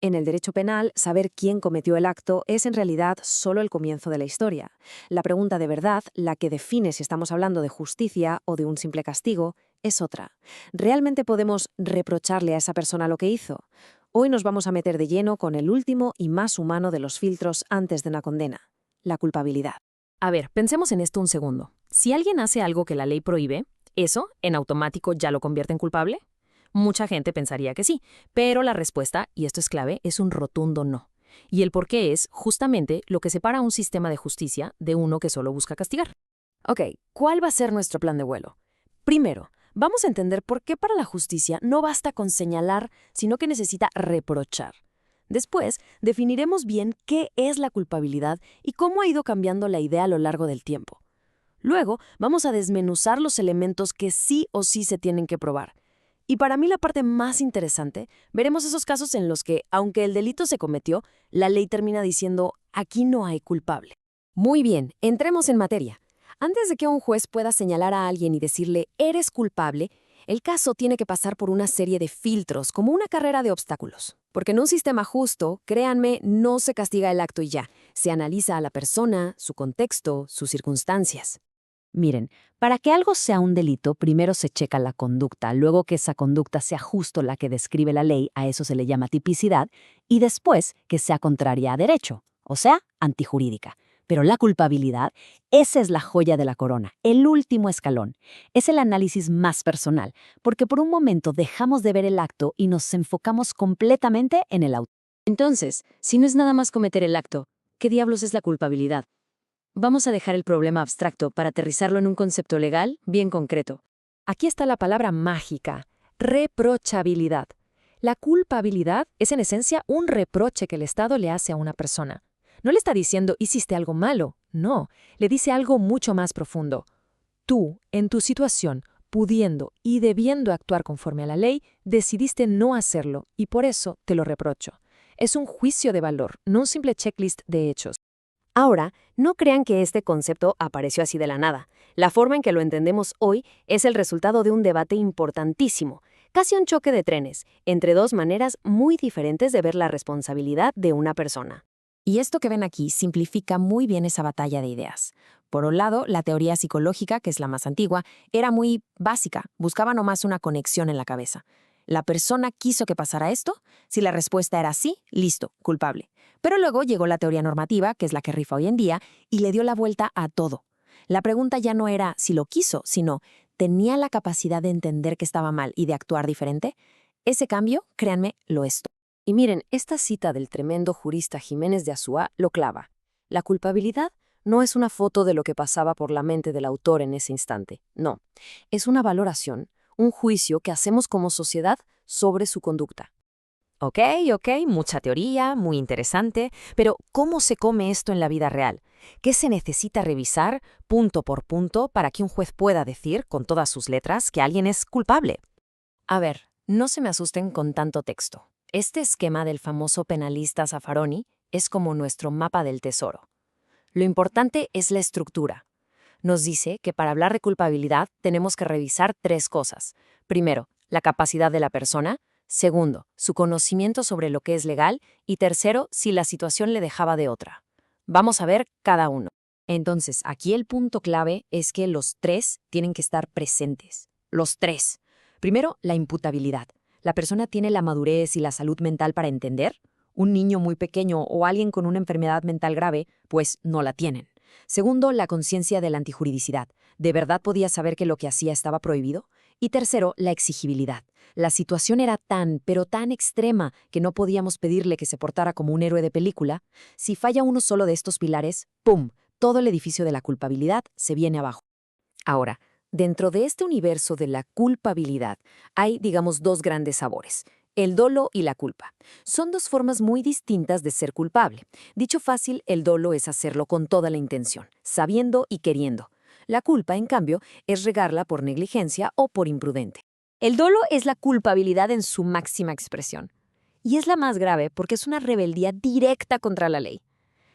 En el derecho penal, saber quién cometió el acto es en realidad solo el comienzo de la historia. La pregunta de verdad, la que define si estamos hablando de justicia o de un simple castigo, es otra. ¿Realmente podemos reprocharle a esa persona lo que hizo? Hoy nos vamos a meter de lleno con el último y más humano de los filtros antes de una condena, la culpabilidad. A ver, pensemos en esto un segundo. Si alguien hace algo que la ley prohíbe, ¿eso en automático ya lo convierte en culpable? Mucha gente pensaría que sí, pero la respuesta, y esto es clave, es un rotundo no. Y el por qué es justamente lo que separa un sistema de justicia de uno que solo busca castigar. Ok, ¿cuál va a ser nuestro plan de vuelo? Primero, vamos a entender por qué para la justicia no basta con señalar, sino que necesita reprochar. Después, definiremos bien qué es la culpabilidad y cómo ha ido cambiando la idea a lo largo del tiempo. Luego, vamos a desmenuzar los elementos que sí o sí se tienen que probar. Y para mí la parte más interesante, veremos esos casos en los que, aunque el delito se cometió, la ley termina diciendo, aquí no hay culpable. Muy bien, entremos en materia. Antes de que un juez pueda señalar a alguien y decirle, eres culpable, el caso tiene que pasar por una serie de filtros, como una carrera de obstáculos. Porque en un sistema justo, créanme, no se castiga el acto y ya. Se analiza a la persona, su contexto, sus circunstancias. Miren, para que algo sea un delito, primero se checa la conducta, luego que esa conducta sea justo la que describe la ley, a eso se le llama tipicidad, y después que sea contraria a derecho, o sea, antijurídica. Pero la culpabilidad, esa es la joya de la corona, el último escalón. Es el análisis más personal, porque por un momento dejamos de ver el acto y nos enfocamos completamente en el autor. Entonces, si no es nada más cometer el acto, ¿qué diablos es la culpabilidad? Vamos a dejar el problema abstracto para aterrizarlo en un concepto legal bien concreto. Aquí está la palabra mágica, reprochabilidad. La culpabilidad es en esencia un reproche que el Estado le hace a una persona. No le está diciendo hiciste algo malo, no, le dice algo mucho más profundo. Tú, en tu situación, pudiendo y debiendo actuar conforme a la ley, decidiste no hacerlo y por eso te lo reprocho. Es un juicio de valor, no un simple checklist de hechos. Ahora, no crean que este concepto apareció así de la nada. La forma en que lo entendemos hoy es el resultado de un debate importantísimo, casi un choque de trenes, entre dos maneras muy diferentes de ver la responsabilidad de una persona. Y esto que ven aquí simplifica muy bien esa batalla de ideas. Por un lado, la teoría psicológica, que es la más antigua, era muy básica, buscaba nomás una conexión en la cabeza. ¿La persona quiso que pasara esto? Si la respuesta era sí, listo, culpable. Pero luego llegó la teoría normativa, que es la que rifa hoy en día, y le dio la vuelta a todo. La pregunta ya no era si lo quiso, sino ¿tenía la capacidad de entender que estaba mal y de actuar diferente? Ese cambio, créanme, lo es. Y miren, esta cita del tremendo jurista Jiménez de Azúa lo clava. La culpabilidad no es una foto de lo que pasaba por la mente del autor en ese instante, no. Es una valoración, un juicio que hacemos como sociedad sobre su conducta. Ok, mucha teoría, muy interesante, pero ¿cómo se come esto en la vida real? ¿Qué se necesita revisar punto por punto para que un juez pueda decir, con todas sus letras, que alguien es culpable? A ver, no se me asusten con tanto texto. Este esquema del famoso penalista Zaffaroni es como nuestro mapa del tesoro. Lo importante es la estructura. Nos dice que para hablar de culpabilidad tenemos que revisar tres cosas. Primero, la capacidad de la persona. Segundo, su conocimiento sobre lo que es legal. Y tercero, si la situación le dejaba de otra. Vamos a ver cada uno. Entonces, aquí el punto clave es que los tres tienen que estar presentes. Los tres. Primero, la imputabilidad. ¿La persona tiene la madurez y la salud mental para entender? Un niño muy pequeño o alguien con una enfermedad mental grave, pues no la tienen. Segundo, la conciencia de la antijuridicidad. ¿De verdad podía saber que lo que hacía estaba prohibido? Y tercero, la exigibilidad. La situación era tan, pero tan extrema que no podíamos pedirle que se portara como un héroe de película. Si falla uno solo de estos pilares, ¡pum!, todo el edificio de la culpabilidad se viene abajo. Ahora, dentro de este universo de la culpabilidad hay, digamos, dos grandes sabores. El dolo y la culpa. Son dos formas muy distintas de ser culpable. Dicho fácil, el dolo es hacerlo con toda la intención, sabiendo y queriendo. La culpa, en cambio, es regarla por negligencia o por imprudente. El dolo es la culpabilidad en su máxima expresión. Y es la más grave porque es una rebeldía directa contra la ley.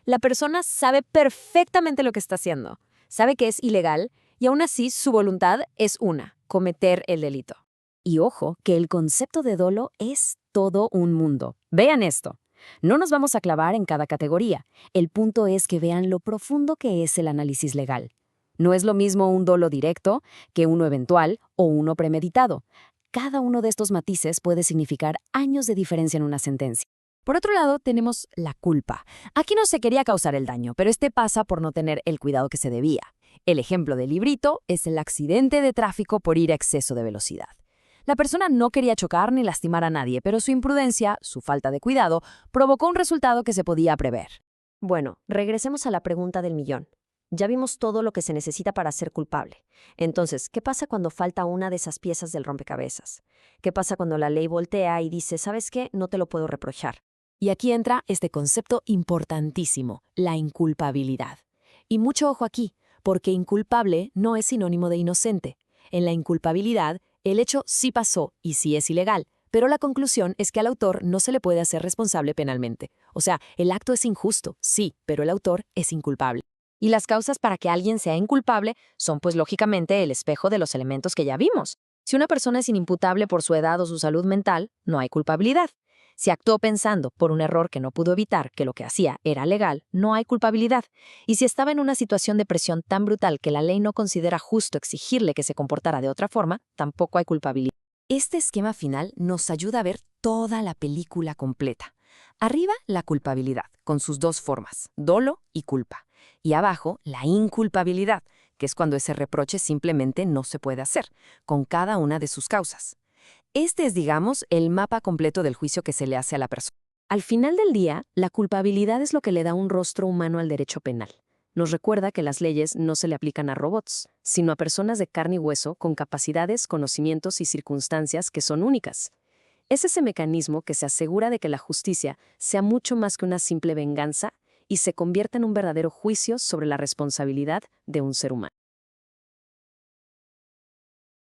La persona sabe perfectamente lo que está haciendo, sabe que es ilegal y aún así su voluntad es una, cometer el delito. Y ojo, que el concepto de dolo es todo un mundo. Vean esto. No nos vamos a clavar en cada categoría. El punto es que vean lo profundo que es el análisis legal. No es lo mismo un dolo directo que uno eventual o uno premeditado. Cada uno de estos matices puede significar años de diferencia en una sentencia. Por otro lado, tenemos la culpa. Aquí no se quería causar el daño, pero este pasa por no tener el cuidado que se debía. El ejemplo del librito es el accidente de tráfico por ir a exceso de velocidad. La persona no quería chocar ni lastimar a nadie, pero su imprudencia, su falta de cuidado, provocó un resultado que se podía prever. Bueno, regresemos a la pregunta del millón. Ya vimos todo lo que se necesita para ser culpable. Entonces, ¿qué pasa cuando falta una de esas piezas del rompecabezas? ¿Qué pasa cuando la ley voltea y dice, ¿sabes qué? No te lo puedo reprochar. Y aquí entra este concepto importantísimo, la inculpabilidad. Y mucho ojo aquí, porque inculpable no es sinónimo de inocente. En la inculpabilidad, el hecho sí pasó y sí es ilegal, pero la conclusión es que al autor no se le puede hacer responsable penalmente. O sea, el acto es injusto, sí, pero el autor es inculpable. Y las causas para que alguien sea inculpable son, pues lógicamente, el espejo de los elementos que ya vimos. Si una persona es inimputable por su edad o su salud mental, no hay culpabilidad. Si actuó pensando por un error que no pudo evitar que lo que hacía era legal, no hay culpabilidad. Y si estaba en una situación de presión tan brutal que la ley no considera justo exigirle que se comportara de otra forma, tampoco hay culpabilidad. Este esquema final nos ayuda a ver toda la película completa. Arriba, la culpabilidad, con sus dos formas, dolo y culpa. Y abajo, la inculpabilidad, que es cuando ese reproche simplemente no se puede hacer, con cada una de sus causas. Este es, digamos, el mapa completo del juicio que se le hace a la persona. Al final del día, la culpabilidad es lo que le da un rostro humano al derecho penal. Nos recuerda que las leyes no se le aplican a robots, sino a personas de carne y hueso con capacidades, conocimientos y circunstancias que son únicas. Es ese mecanismo que se asegura de que la justicia sea mucho más que una simple venganza y se convierta en un verdadero juicio sobre la responsabilidad de un ser humano.